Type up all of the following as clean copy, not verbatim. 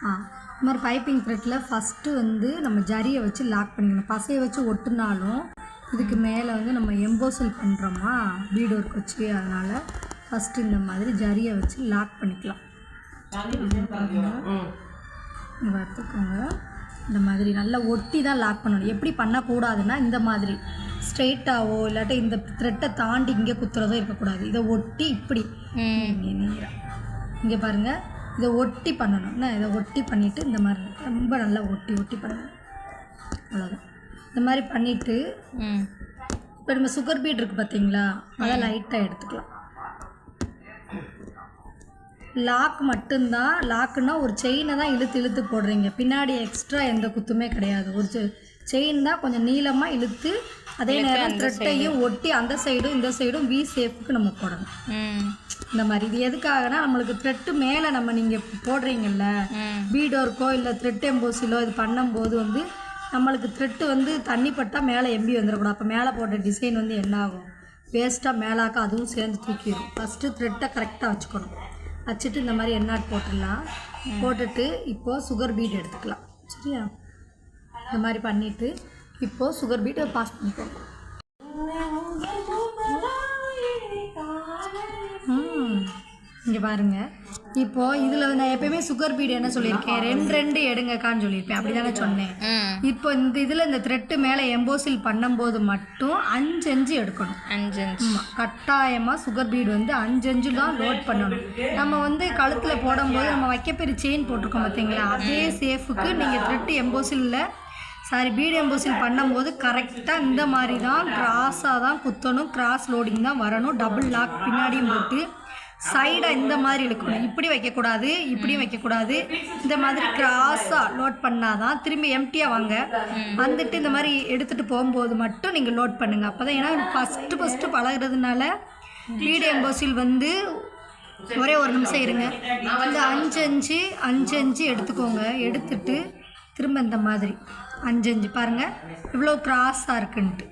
இது மாதிரி piping த்ரெட்டில் first வந்து நம்ம ஜரியை வச்சு லாக் பண்ணிக்கணும். பசையை வச்சு ஒட்டுனாலும் இதுக்கு மேலே வந்து நம்ம எம்போசல் பண்ணுறோமா பீட் ஒர்க் வச்சு, அதனால் ஃபஸ்ட்டு இந்த மாதிரி ஜரியை வச்சு லாக் பண்ணிக்கலாம். பார்த்துக்கோங்க, இந்த மாதிரி நல்லா ஒட்டி தான் லாக் பண்ணணும். எப்படி பண்ணக்கூடாதுன்னா இந்த மாதிரி ஸ்ட்ரெயிட்டாவோ இல்லாட்டி இந்த த்ரெட்டை தாண்டி இங்கே குத்துறதோ இருக்கக்கூடாது. இதை ஒட்டி இப்படி இங்கே பாருங்கள், இதை ஒட்டி பண்ணணும். இதை ஒட்டி பண்ணிவிட்டு இந்த மாதிரி ரொம்ப நல்லா ஒட்டி பண்ணணும். அவ்வளோதான். இந்த மாதிரி பண்ணிவிட்டு இப்போ நம்ம சுகர் பீட் இருக்குது பார்த்தீங்களா, அதை லைட்டாக எடுத்துக்கலாம். லாக் மட்டும்தான். லாக்குன்னா ஒரு செயினை தான் இழுத்து போடுறீங்க, பின்னாடி எக்ஸ்ட்ரா எந்த குத்துமே கிடையாது. ஒரு செயின் தான் கொஞ்சம் நீளமாக இழுத்து அதே நேரம் த்ரெட்டையும் ஒட்டி அந்த சைடும் இந்த சைடும் வி ஷேப்புக்கு நம்ம போடணும். இந்த மாதிரி இது எதுக்காகனா நம்மளுக்கு த்ரெட்டு மேலே நம்ம நீங்கள் போடுறீங்கல்ல பீட் ஒர்க்கோ இல்லை த்ரெட் எம்போசிலோ இது பண்ணும்போது வந்து நம்மளுக்கு த்ரெட்டு வந்து தண்ணி பட்டால் மேலே எம்பி வந்துடக்கூடாது. அப்போ மேலே போட்ட டிசைன் வந்து என்ன ஆகும், வேஸ்ட்டாக மேலாக்க அதுவும் சேர்ந்து தூக்கிடும். ஃபஸ்ட்டு த்ரெட்டை கரெக்டாக வச்சுக்கணும். வச்சுட்டு இந்த மாதிரி எண்ணாட் போட்டுடலாம். போட்டுட்டு இப்போது சுகர் பீட் எடுத்துக்கலாம். சரியா, இந்த மாதிரி பண்ணிவிட்டு இப்போது சுகர் பீட்டை பாஸ் பண்ணிக்கோங்க. இங்கே பாருங்கள், இப்போது இதில் நான் எப்போயுமே சுகர் பீடு என்ன சொல்லியிருக்கேன், 2 எடுங்கக்கான்னு சொல்லியிருப்பேன், அப்படி தானே சொன்னேன். இப்போ இந்த இதில் இந்த த்ரெட்டு மேலே எம்போசில் பண்ணும்போது மட்டும் 5 எடுக்கணும். 5 கட்டாயமாக சுகர் பீடு வந்து 5 தான் லோட் பண்ணணும். நம்ம வந்து கழுத்தில் போடும்போது நம்ம வைக்கப்பெரிய செயின் போட்டிருக்கோம் பார்த்தீங்களா, அதே சேஃபுக்கு நீங்கள் த்ரெட்டு எம்போசிலில் பீடு எம்போசில் பண்ணும்போது கரெக்டாக இந்த மாதிரி தான் கிராஸாக தான் குத்தணும். கிராஸ் லோடிங் தான் வரணும். டபுள் லாக் பின்னாடியும் போட்டு சைடாக இந்த மாதிரி இழுக்கணும். இப்படி வைக்கக்கூடாது, இப்படியும் வைக்கக்கூடாது. இந்த மாதிரி கிராஸாக லோட் பண்ணால் தான் திரும்பி எம்டியாக வாங்க வந்துட்டு இந்த மாதிரி எடுத்துகிட்டு போகும்போது மட்டும் நீங்கள் லோட் பண்ணுங்கள். அப்போ தான், ஏன்னா ஃபஸ்ட்டு பழகிறதுனால பீடு எம்போசில் வந்து ஒரே ஒரு நிமிஷம் இருங்க. இந்த 5 எடுத்துக்கோங்க. எடுத்துட்டு திரும்ப இந்த மாதிரி 5 பாருங்கள் இவ்வளோ கிராஸாக இருக்குன்ட்டு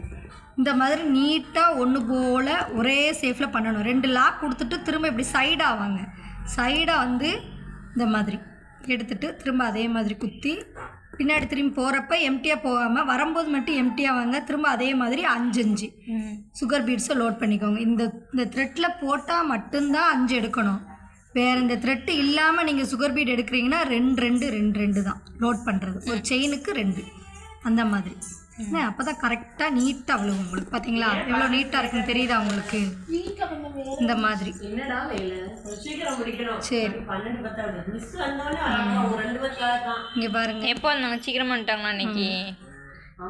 இந்த மாதிரி நீட்டாக ஒன்று போல் ஒரே சேஃபில் பண்ணணும். 2 லாக் கொடுத்துட்டு திரும்ப இப்படி சைடாக வாங்க. சைடாக வந்து இந்த மாதிரி எடுத்துகிட்டு திரும்ப அதே மாதிரி குத்தி பின்னாடி திரும்பி போகிறப்ப எம்டியாக போகாமல் வரும்போது மட்டும் எம்டியாக வாங்க. திரும்ப அதே மாதிரி 5 சுகர் பீட்ஸை லோட் பண்ணிக்கோங்க. இந்த த்ரெட்டில் போட்டால் மட்டும்தான் 5 எடுக்கணும். வேறு இந்த த்ரெட்டு இல்லாமல் நீங்கள் சுகர் பீட் எடுக்கிறீங்கன்னா 2 தான் லோட் பண்ணுறது. ஒரு செயினுக்கு 2 அந்த மாதிரி. அப்போ தான் கரெக்டாக நீட்டாக விழுகும். உங்களுக்கு பார்த்தீங்களா எவ்வளோ நீட்டாக இருக்குன்னு தெரியுதா உங்களுக்கு? இந்த மாதிரி. சரி, இங்கே பாருங்க, எப்போ வந்தாங்க? சீக்கிரமாக வந்துட்டாங்களா இன்னைக்கு?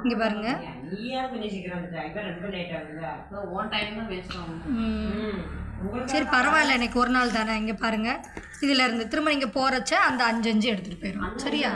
இங்கே பாருங்க, சரி பரவாயில்ல, இன்னைக்கு ஒரு நாள் தானே. இங்கே பாருங்கள், இதில் இருந்து திரும்ப நீங்கள் போகிறச்ச அந்த 5 எடுத்துகிட்டு போயிடும். சரியா?